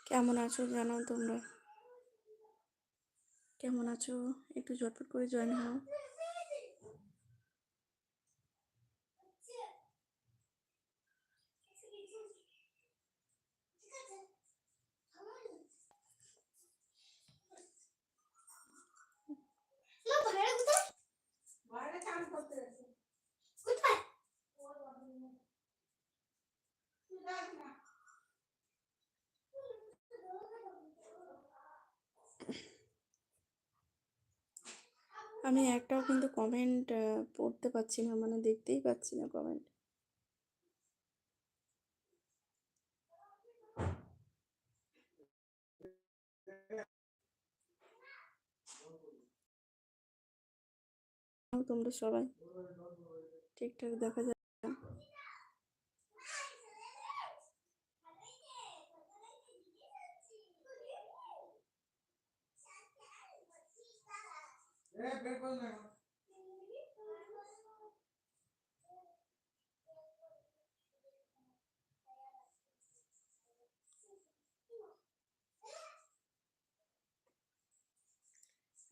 কেমন আছো জানাও তোমরা? কেমন আছো? একটু ঝটপট করে জয়েন হও। আমি একটাও কিন্তু কমেন্ট পড়তে পাচ্ছি না, মানে দেখতেই পাচ্ছি না কমেন্ট। তোমরা সবাই ঠিকঠাক দেখা যাচ্ছে না।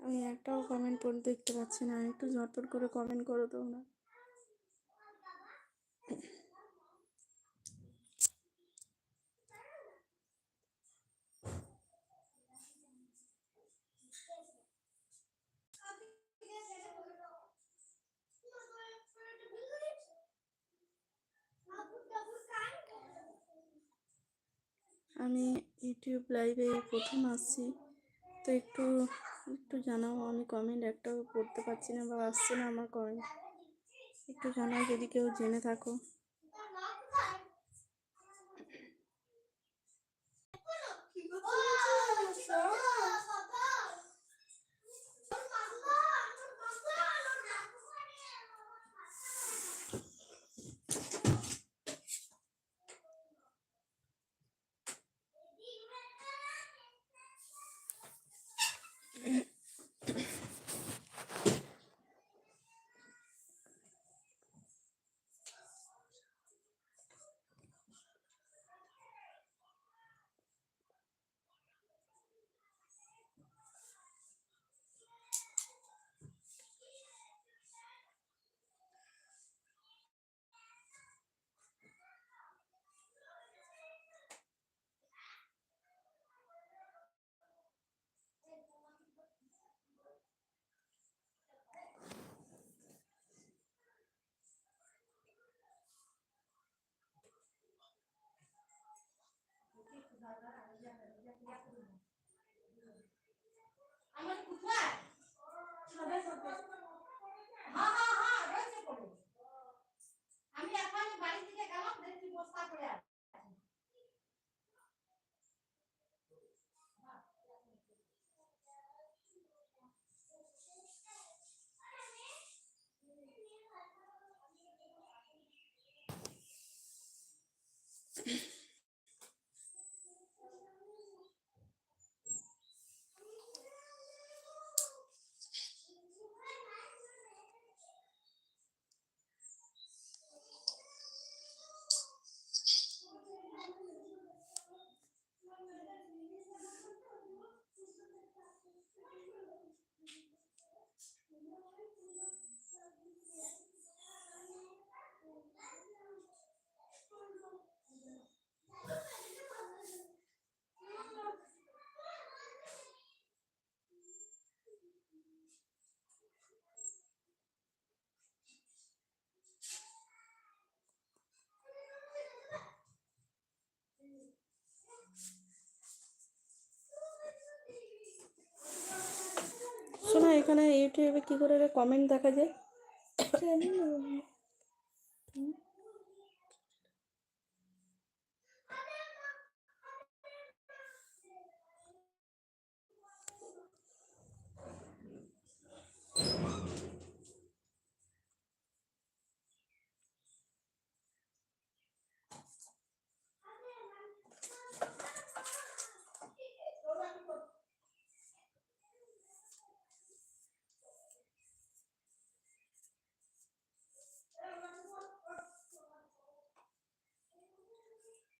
আমি একটাও কমেন্ট পড়ে দেখতে পাচ্ছি না, একটু ঝটপট করে কমেন্ট করো তোমরা। আমি ইউটিউব লাইভে প্রথম আসছি, তো একটু একটু জানাও। আমি কমেন্ট একটাও পড়তে পারছি না বা আসছে না আমার কমেন্ট, একটু জানাও যদি কেউ জেনে থাকো। শোনো, এখানে ইউটিউবে কি করে কমেন্ট দেখা যায়?